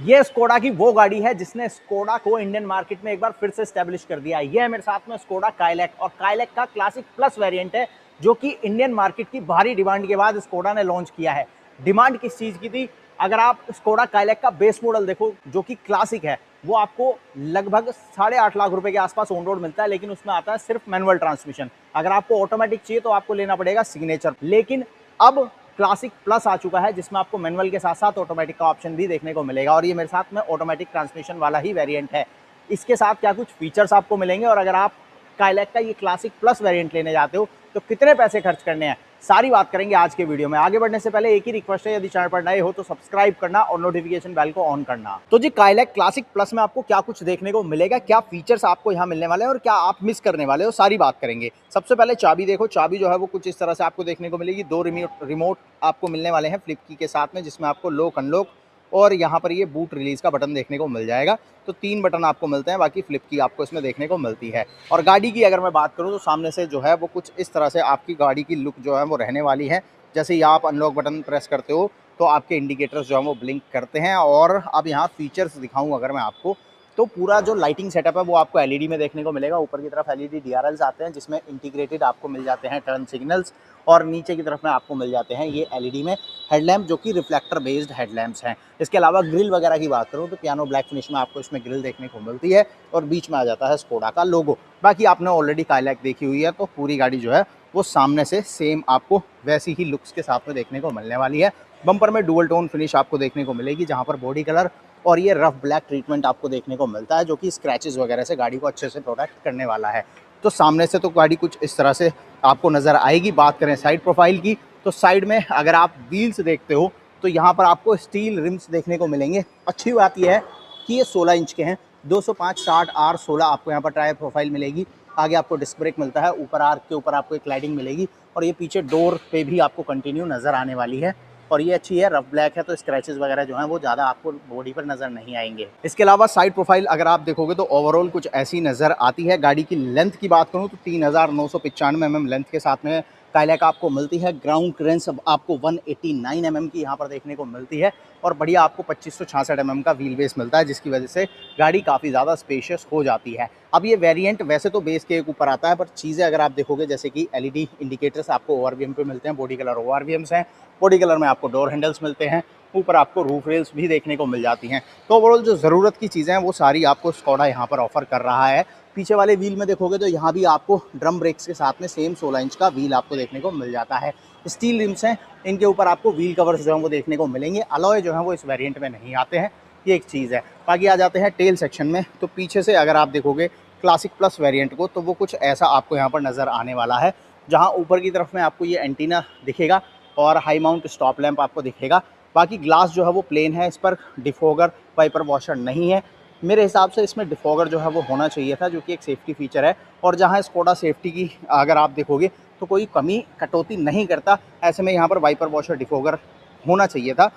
ये स्कोडा की वो गाड़ी है जिसने स्कोडा को इंडियन मार्केट में एक बार फिर से स्टैब्लिश कर दिया है। ये है मेरे साथ में स्कोडा काइलैक, और काइलैक का क्लासिक प्लस वेरिएंट है जो कि इंडियन मार्केट की भारी डिमांड के बाद स्कोडा ने लॉन्च किया है। डिमांड किस चीज की थी? अगर आप स्कोडा काइलैक का बेस मॉडल देखो जो कि क्लासिक है, वो आपको लगभग 8.5 लाख रुपए के आसपास ऑन रोड मिलता है, लेकिन उसमें आता है सिर्फ मैनुअल ट्रांसमिशन। अगर आपको ऑटोमेटिक चाहिए तो आपको लेना पड़ेगा सिग्नेचर। लेकिन अब क्लासिक प्लस आ चुका है जिसमें आपको मैनुअल के साथ साथ ऑटोमेटिक का ऑप्शन भी देखने को मिलेगा, और ये मेरे साथ में ऑटोमेटिक ट्रांसमिशन वाला ही वेरिएंट है। इसके साथ क्या कुछ फीचर्स आपको मिलेंगे, और अगर आप काइलैक का ये क्लासिक प्लस वेरिएंट लेने जाते हो तो कितने पैसे खर्च करने हैं, सारी बात करेंगे आज के वीडियो में। आगे बढ़ने से पहले एक ही रिक्वेस्ट है, यदि चैनल पर नए हो तो सब्सक्राइब करना और नोटिफिकेशन बेल को ऑन करना। तो जी काइलैक क्लासिक प्लस में आपको क्या कुछ देखने को मिलेगा, क्या फीचर्स आपको यहाँ मिलने वाले हैं और क्या आप मिस करने वाले हो, सारी बात करेंगे। सबसे पहले चाबी देखो, चाबी जो है वो कुछ इस तरह से आपको देखने को मिलेगी। 2 रिमोट आपको मिलने वाले हैं फ्लिप की के साथ में, जिसमें आपको लॉक अनलॉक और यहाँ पर ये बूट रिलीज का बटन देखने को मिल जाएगा। तो 3 बटन आपको मिलते हैं, बाकी फ्लिप की आपको इसमें देखने को मिलती है। और गाड़ी की अगर मैं बात करूँ तो सामने से जो है वो कुछ इस तरह से आपकी गाड़ी की लुक जो है वो रहने वाली है। जैसे ही आप अनलॉक बटन प्रेस करते हो तो आपके इंडिकेटर्स जो है वो ब्लिंक करते हैं। और अब यहाँ फीचर्स दिखाऊँ अगर मैं आपको, तो पूरा जो लाइटिंग सेटअप है वो आपको एलईडी में देखने को मिलेगा। ऊपर की तरफ एलईडी डीआरएल्स आते हैं जिसमें इंटीग्रेटेड आपको मिल जाते हैं टर्न सिग्नल्स, और नीचे की तरफ में आपको मिल जाते हैं ये एलईडी में हेडलैम्प जो कि रिफ्लेक्टर बेस्ड हेडलैम्प्स हैं। इसके अलावा ग्रिल वगैरह की बात करूँ तो पियानो ब्लैक फिनिश में आपको इसमें ग्रिल देखने को मिलती है, और बीच में आ जाता है स्कोडा का लोगो। बाकी आपने ऑलरेडी काइलैक देखी हुई है, तो पूरी गाड़ी जो है वो सामने से सेम आपको वैसी ही लुक्स के साथ में देखने को मिलने वाली है। बम्पर में डुअल टोन फिनिश आपको देखने को मिलेगी, जहाँ पर बॉडी कलर और ये रफ ब्लैक ट्रीटमेंट आपको देखने को मिलता है, जो कि स्क्रैचेस वगैरह से गाड़ी को अच्छे से प्रोटेक्ट करने वाला है। तो सामने से तो गाड़ी कुछ इस तरह से आपको नज़र आएगी। बात करें साइड प्रोफाइल की, तो साइड में अगर आप व्हील्स देखते हो तो यहाँ पर आपको स्टील रिम्स देखने को मिलेंगे। अच्छी बात यह है कि ये 16 इंच के हैं। 205/60R16 आपको यहाँ पर टायर प्रोफाइल मिलेगी। आगे आपको डिस्क ब्रेक मिलता है, ऊपर आर्क के ऊपर आपको एक लाइटिंग मिलेगी, और ये पीछे डोर पे भी आपको कंटिन्यू नज़र आने वाली है। और ये अच्छी है, रफ ब्लैक है, तो स्क्रैचेस वगैरह जो हैं वो ज़्यादा आपको बॉडी पर नज़र नहीं आएंगे। इसके अलावा साइड प्रोफाइल अगर आप देखोगे तो ओवरऑल कुछ ऐसी नज़र आती है। गाड़ी की लेंथ की बात करूँ तो 3995 mm लेंथ के साथ में काइलैक आपको मिलती है। ग्राउंड क्लियरेंस आपको 189 mm की यहाँ पर देखने को मिलती है, और बढ़िया आपको 2566 mm का व्हील बेस मिलता है, जिसकी वजह से गाड़ी काफ़ी ज़्यादा स्पेशियस हो जाती है। अब ये वेरिएंट वैसे तो बेस के ऊपर आता है, पर चीज़ें अगर आप देखोगे जैसे कि एलईडी इंडिकेटर्स आपको ओआरवीएम पे मिलते हैं, बॉडी कलर ओआरवीएम्स हैं, बॉडी कलर में आपको डोर हैंडल्स मिलते हैं, ऊपर आपको रूफ रेल्स भी देखने को मिल जाती हैं। तो ओवरऑल जो ज़रूरत की चीज़ें हैं वो सारी आपको स्कोडा यहाँ पर ऑफर कर रहा है। पीछे वाले व्हील में देखोगे तो यहाँ भी आपको ड्रम ब्रेक्स के साथ में सेम 16 इंच का व्हील आपको देखने को मिल जाता है। स्टील रिम्स हैं, इनके ऊपर आपको व्हील कवर्स जो हैं वो देखने को मिलेंगे। अलॉय जो है वो इस वेरिएंट में नहीं आते हैं, ये एक चीज़ है। बाकी आ जाते हैं टेल सेक्शन में, तो पीछे से अगर आप देखोगे क्लासिक प्लस वेरिएंट को, तो वो कुछ ऐसा आपको यहाँ पर नज़र आने वाला है, जहाँ ऊपर की तरफ में आपको ये एंटीना दिखेगा और हाई माउंट स्टॉप लैंप आपको दिखेगा। बाकी ग्लास जो है वो प्लेन है, इस पर डिफोगर वाइपर वॉशर नहीं है। मेरे हिसाब से इसमें डिफोगर जो है वो होना चाहिए था, जो कि एक सेफ्टी फीचर है, और जहाँ स्कोडा सेफ्टी की अगर आप देखोगे तो कोई कमी कटौती नहीं करता। ऐसे में यहाँ पर वाइपर वॉशर डिफोगर होना चाहिए था,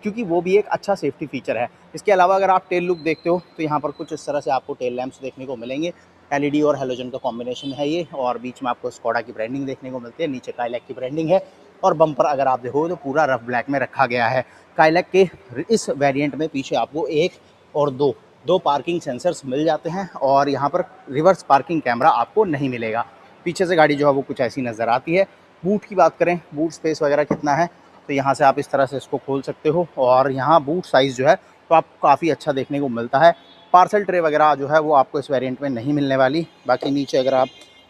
क्योंकि वो भी एक अच्छा सेफ्टी फीचर है। इसके अलावा अगर आप टेल लुक देखते हो तो यहाँ पर कुछ इस तरह से आपको टेल लैंप्स देखने को मिलेंगे। एलईडी और हेलोजन का कॉम्बिनेशन है ये, और बीच में आपको स्कोडा की ब्रांडिंग देखने को मिलती है, नीचे काइलैक की ब्रांडिंग है, और बम्पर अगर आप देखोगे तो पूरा रफ ब्लैक में रखा गया है। काइलैक के इस वेरिएंट में पीछे आपको एक और दो पार्किंग सेंसर्स मिल जाते हैं, और यहाँ पर रिवर्स पार्किंग कैमरा आपको नहीं मिलेगा। पीछे से गाड़ी जो है वो कुछ ऐसी नज़र आती है। बूट की बात करें, बूट स्पेस वगैरह कितना है, तो यहाँ से आप इस तरह से इसको खोल सकते हो, और यहाँ बूट साइज़ जो है तो आपको काफ़ी अच्छा देखने को मिलता है। पार्सल ट्रे वगैरह जो है वो आपको इस वेरिएंट में नहीं मिलने वाली। बाकी नीचे अगर आप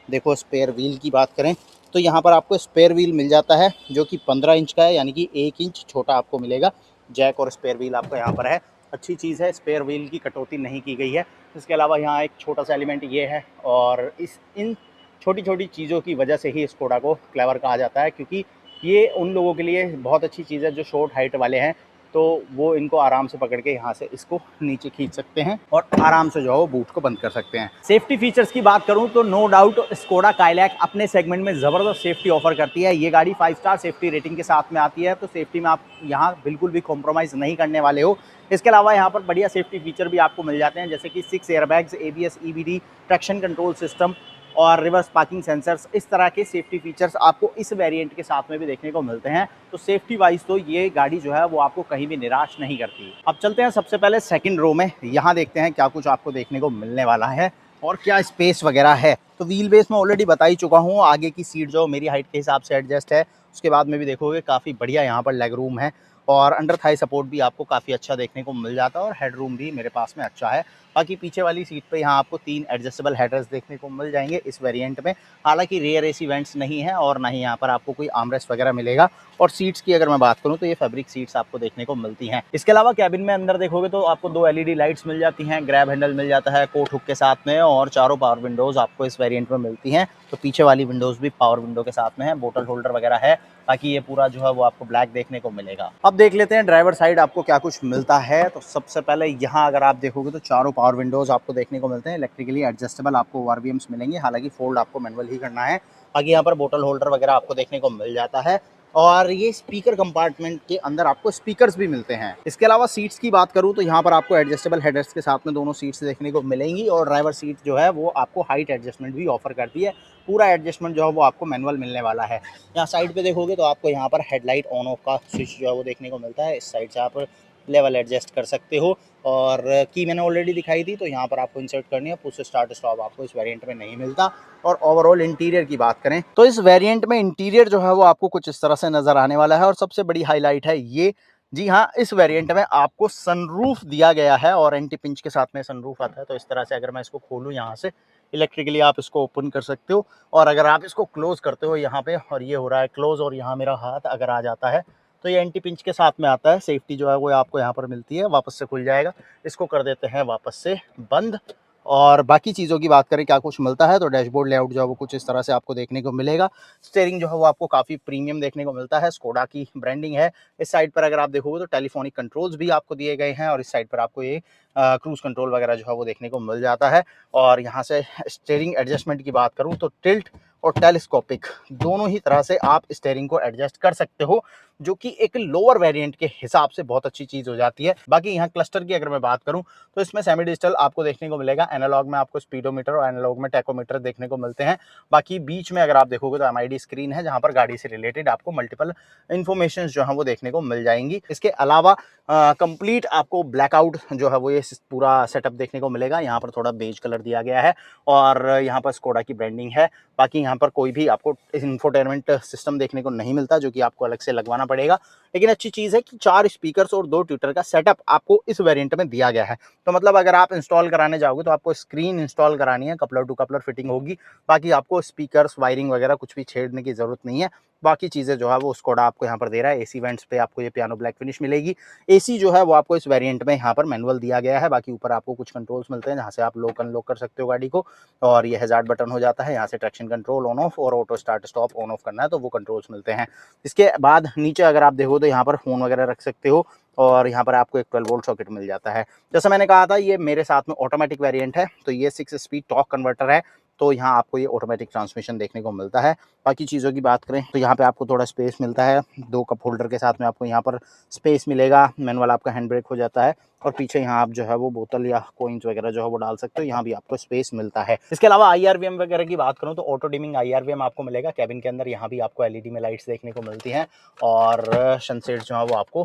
देखो स्पेयर व्हील की बात करें, तो यहाँ पर आपको स्पेयर व्हील मिल जाता है, जो कि 15 इंच का है, यानी कि 1 इंच छोटा आपको मिलेगा। जैक और स्पेयर व्हील आपको यहाँ पर है, अच्छी चीज़ है, स्पेयर व्हील की कटौती नहीं की गई है। इसके अलावा यहाँ एक छोटा सा एलिमेंट ये है, और इन छोटी छोटी चीज़ों की वजह से ही स्कोडा को क्लेवर कहा जाता है, क्योंकि ये उन लोगों के लिए बहुत अच्छी चीज़ है जो शॉर्ट हाइट वाले हैं, तो वो इनको आराम से पकड़ के यहाँ से इसको नीचे खींच सकते हैं, और आराम से जो है वो बूट को बंद कर सकते हैं। सेफ्टी फीचर्स की बात करूं तो नो डाउट स्कोडा काइलैक अपने सेगमेंट में ज़बरदस्त सेफ्टी ऑफर करती है। ये गाड़ी 5 स्टार सेफ्टी रेटिंग के साथ में आती है, तो सेफ्टी में आप यहाँ बिल्कुल भी कॉम्प्रोमाइज़ नहीं करने वाले हो। इसके अलावा यहाँ पर बढ़िया सेफ्टी फीचर भी आपको मिल जाते हैं, जैसे कि 6 airbags, ABS EBD, traction control system, और रिवर्स पार्किंग सेंसर्स, इस तरह के सेफ्टी फीचर्स आपको इस वेरिएंट के साथ में भी देखने को मिलते हैं। तो सेफ्टी वाइज तो ये गाड़ी जो है वो आपको कहीं भी निराश नहीं करती। अब चलते हैं सबसे पहले सेकंड रो में, यहाँ देखते हैं क्या कुछ आपको देखने को मिलने वाला है और क्या स्पेस वगैरह है। तो व्हील बेस में ऑलरेडी बता ही चुका हूँ, आगे की सीट जो मेरी हाइट के हिसाब से एडजस्ट है। उसके बाद में भी देखोगे काफ़ी बढ़िया यहाँ पर लेग रूम है और अंडर थाई सपोर्ट भी आपको काफ़ी अच्छा देखने को मिल जाता है और हेड रूम भी मेरे पास में अच्छा है। बाकी पीछे वाली सीट पे यहाँ आपको 3 एडजस्टेबल हेडर्स देखने को मिल जाएंगे इस वेरिएंट में। हालांकि रियर एसी वेंट्स नहीं है और ना ही यहाँ पर आपको कोई आर्मरेस्ट वगैरह मिलेगा। और सीट्स की अगर मैं बात करूँ तो ये फैब्रिक सीट्स आपको देखने को मिलती हैं। इसके अलावा कैबिन में अंदर देखोगे तो आपको 2 एलईडी लाइट्स मिल जाती हैं, ग्रैब हैंडल मिल जाता है कोट हुक के साथ में और चारों पावर विंडोज़ आपको इस वेरिएंट में मिलती हैं। तो पीछे वाली विंडोज़ भी पावर विंडो के साथ में है, बोतल होल्डर वगैरह है। बाकी ये पूरा जो है वो आपको ब्लैक देखने को मिलेगा। अब देख लेते हैं ड्राइवर साइड आपको क्या कुछ मिलता है। तो सबसे पहले यहाँ अगर आप देखोगे तो चारों पावर विंडोज़ आपको देखने को मिलते हैं, इलेक्ट्रिकली एडजस्टेबल आपको ओआरवीएम्स मिलेंगे, हालांकि फोल्ड आपको मैनुअल ही करना है। बाकी यहाँ पर बोतल होल्डर वगैरह आपको देखने को मिल जाता है और ये स्पीकर कंपार्टमेंट के अंदर आपको स्पीकर्स भी मिलते हैं। इसके अलावा सीट्स की बात करूँ तो यहाँ पर आपको एडजस्टेबल हेडर्स के साथ में दोनों सीट्स देखने को मिलेंगी और ड्राइवर सीट जो है वो आपको हाइट एडजस्टमेंट भी ऑफर करती है। पूरा एडजस्टमेंट जो है वो आपको मैनुअल मिलने वाला है। यहाँ साइड पे देखोगे तो आपको यहाँ पर हेडलाइट ऑन ऑफ का स्विच जो है वो देखने को मिलता है। इस साइड से आप लेवल एडजस्ट कर सकते हो और की मैंने ऑलरेडी दिखाई थी, तो यहाँ पर आपको इंसर्ट करनी है। पुश स्टार्ट स्टॉप आपको इस वेरिएंट में नहीं मिलता। और ओवरऑल इंटीरियर की बात करें तो इस वेरिएंट में इंटीरियर जो है वो आपको कुछ इस तरह से नज़र आने वाला है और सबसे बड़ी हाईलाइट है ये, जी हाँ, इस वेरिएंट में आपको सनरूफ दिया गया है और एंटी पिंच के साथ में सनरूफ आता है। तो इस तरह से अगर मैं इसको खोलूँ यहाँ से इलेक्ट्रिकली आप इसको ओपन कर सकते हो और अगर आप इसको क्लोज़ करते हो यहाँ पे और ये हो रहा है क्लोज़ और यहाँ मेरा हाथ अगर आ जाता है तो ये एंटी पिंच के साथ में आता है। सेफ्टी जो है वो आपको यहाँ पर मिलती है, वापस से खुल जाएगा। इसको कर देते हैं वापस से बंद। और बाकी चीज़ों की बात करें क्या कुछ मिलता है तो डैशबोर्ड लेआउट जो है वो कुछ इस तरह से आपको देखने को मिलेगा। स्टीयरिंग जो है वो आपको काफ़ी प्रीमियम देखने को मिलता है, स्कोडा की ब्रांडिंग है। इस साइड पर अगर आप देखोगे तो टेलीफोनिक कंट्रोल्स भी आपको दिए गए हैं और इस साइड पर आपको ये क्रूज़ कंट्रोल वगैरह जो है वो देखने को मिल जाता है। और यहाँ से स्टीयरिंग एडजस्टमेंट की बात करूँ तो टिल्ट और टेलीस्कोपिक दोनों ही तरह से आप स्टीयरिंग को एडजस्ट कर सकते हो, जो कि एक लोअर वेरिएंट के हिसाब से बहुत अच्छी चीज़ हो जाती है। बाकी यहाँ क्लस्टर की अगर मैं बात करूँ तो इसमें सेमी डिजिटल आपको देखने को मिलेगा। एनालॉग में आपको स्पीडोमीटर और एनालॉग में टैकोमीटर देखने को मिलते हैं। बाकी बीच में अगर आप देखोगे तो एमआईडी स्क्रीन है, जहाँ पर गाड़ी से रिलेटेड आपको मल्टीपल इन्फॉर्मेशन जो है वो देखने को मिल जाएंगी। इसके अलावा कंप्लीट आपको ब्लैकआउट जो है वो ये पूरा सेटअप देखने को मिलेगा। यहाँ पर थोड़ा बेज कलर दिया गया है और यहाँ पर स्कोडा की ब्रांडिंग है। बाकी यहाँ पर कोई भी आपको इंफोटेनमेंट सिस्टम देखने को नहीं मिलता, जो कि आपको अलग से लगवाना पड़ेगा। लेकिन अच्छी चीज़ है कि 4 स्पीकर्स और 2 ट्विटर का सेटअप आपको इस वेरिएंट में दिया गया है। तो मतलब अगर आप इंस्टॉल कराने जाओगे तो आपको स्क्रीन इंस्टॉल करानी है, कपलर टू कपलर फिटिंग होगी। बाकी आपको स्पीकर्स वायरिंग वगैरह कुछ भी छेड़ने की ज़रूरत नहीं है। बाकी चीज़ें जो है वो स्कोडा आपको यहाँ पर दे रहा है। एसी वेंट्स पे आपको ये पियानो ब्लैक फिनिश मिलेगी। एसी जो है वो आपको इस वेरिएंट में यहाँ पर मैनुअल दिया गया है। बाकी ऊपर आपको कुछ कंट्रोल्स मिलते हैं जहाँ से आप लॉक अनलॉक कर सकते हो गाड़ी को और ये हैजार्ड बटन हो जाता है। यहाँ से ट्रैक्शन कंट्रोल ऑन ऑफ और auto start stop on off करना है तो वो कंट्रोल्स मिलते हैं। इसके बाद नीचे अगर आप देखो तो यहाँ पर फ़ोन वगैरह रख सकते हो और यहाँ पर आपको एक 12 वोल्ट सॉकेट मिल जाता है। जैसा मैंने कहा था ये मेरे साथ में ऑटोमेटिक वेरिएंट है, तो ये 6 स्पीड टॉर्क कन्वर्टर है। तो यहाँ आपको ये ऑटोमेटिक ट्रांसमिशन देखने को मिलता है। बाकी चीज़ों की बात करें तो यहाँ पे आपको थोड़ा स्पेस मिलता है, 2 कप होल्डर के साथ में आपको यहाँ पर स्पेस मिलेगा। मैनुअल आपका हैंड ब्रेक हो जाता है और पीछे यहाँ आप जो है वो बोतल या कॉइन्स वगैरह जो है वो डाल सकते हो, यहाँ भी आपको स्पेस मिलता है। इसके अलावा IRVM वगैरह की बात करूँ तो ऑटो डिमिंग IRVM आपको मिलेगा कैबिन के अंदर। यहाँ भी आपको LED में लाइट्स देखने को मिलती हैं और सनसेट जो है वो आपको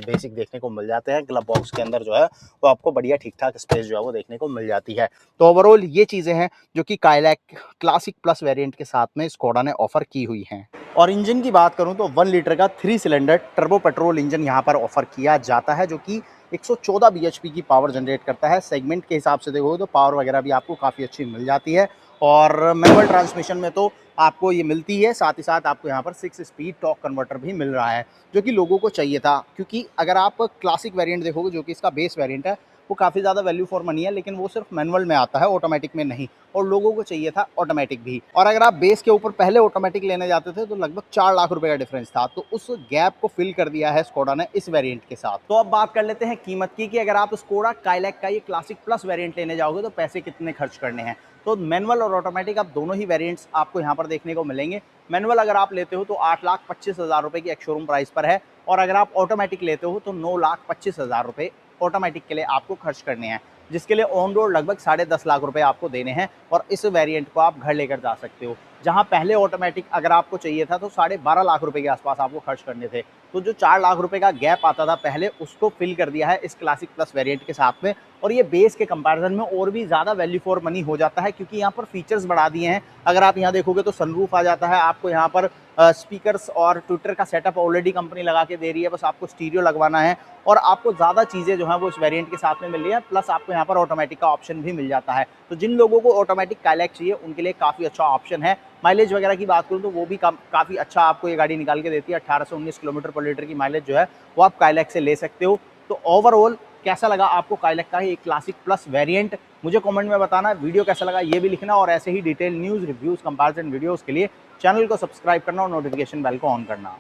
बेसिक देखने को मिल जाते हैं। ग्लब बॉक्स के अंदर जो है वो आपको बढ़िया ठीक ठाक स्पेस जो है वो देखने को मिल जाती है। तो ओवरऑल ये चीज़ें हैं जो कि काइलैक क्लासिक प्लस वेरिएंट के साथ में स्कोडा ने ऑफर की हुई हैं। और इंजन की बात करूं तो 1 लीटर का 3 सिलेंडर टर्बो पेट्रोल इंजन यहां पर ऑफर किया जाता है, जो कि 114 bhp की पावर जनरेट करता है। सेगमेंट के हिसाब से देखोगे तो पावर वगैरह भी आपको काफ़ी अच्छी मिल जाती है और मैनुअल ट्रांसमिशन में तो आपको ये मिलती है। साथ ही साथ आपको यहाँ पर 6 स्पीड टॉर्क कन्वर्टर भी मिल रहा है, जो कि लोगों को चाहिए था। क्योंकि अगर आप क्लासिक वेरिएंट देखोगे जो कि इसका बेस वेरिएंट है, वो काफ़ी ज़्यादा वैल्यू फॉर मनी है, लेकिन वो सिर्फ मैनुअल में आता है, ऑटोमेटिक में नहीं। और लोगों को चाहिए था ऑटोमेटिक भी। और अगर आप बेस के ऊपर पहले ऑटोमेटिक लेने जाते थे तो लगभग 4 लाख रुपए का डिफरेंस था। तो उस गैप को फिल कर दिया है स्कोडा ने इस वेरिएंट के साथ। तो अब बात कर लेते हैं कीमत की, कि अगर आप स्कोडा काइलैक का ये क्लासिक प्लस वेरिएंट लेने जाओगे तो पैसे कितने खर्च करने हैं। तो मैनुअल और ऑटोमेटिक आप दोनों ही वेरिएंट्स आपको यहाँ पर देखने को मिलेंगे। मैनुअल अगर आप लेते हो तो 8,25,000 रुपए की एक्स-शोरूम प्राइस पर है और अगर आप ऑटोमेटिक लेते हो तो 9,25,000 रुपए ऑटोमेटिक के लिए आपको खर्च करने हैं। जिसके लिए ऑन रोड लगभग 10.5 लाख रुपए आपको देने हैं और इस वेरिएंट को आप घर लेकर जा सकते हो। जहां पहले ऑटोमेटिक अगर आपको चाहिए था तो 12.5 लाख रुपए के आसपास आपको खर्च करने थे। तो जो 4 लाख रुपए का गैप आता था पहले, उसको फिल कर दिया है इस क्लासिक प्लस वेरिएंट के साथ में, और ये बेस के कंपैरिजन में और भी ज़्यादा वैल्यू फॉर मनी हो जाता है, क्योंकि यहाँ पर फीचर्स बढ़ा दिए हैं। अगर आप यहाँ देखोगे तो सनरूफ आ जाता है, आपको यहाँ पर स्पीकर्स और ट्विटर का सेटअप ऑलरेडी कंपनी लगा के दे रही है, बस आपको स्टीरियो लगवाना है और आपको ज़्यादा चीज़ें जो है वो इस वेरिएंट के साथ में मिल रही है। प्लस आपको यहाँ पर ऑटोमेटिक का ऑप्शन भी मिल जाता है। तो जिन लोगों को ऑटोमेटिक काइलैक चाहिए उनके लिए काफ़ी अच्छा ऑप्शन है। माइलेज वगैरह की बात करूँ तो वो भी काफ़ी अच्छा आपको ये गाड़ी निकाल के देती है। 18 से 19 किलोमीटर पर लीटर की माइलेज जो है वो आप काइलैक से ले सकते हो। तो ओवरऑल कैसा लगा आपको काइलैक का ये क्लासिक प्लस वेरिएंट, मुझे कमेंट में बताना। वीडियो कैसा लगा ये भी लिखना, और ऐसे ही detail news, reviews, comparison videos के लिए चैनल को सब्सक्राइब करना और नोटिफिकेशन बेल को ऑन करना।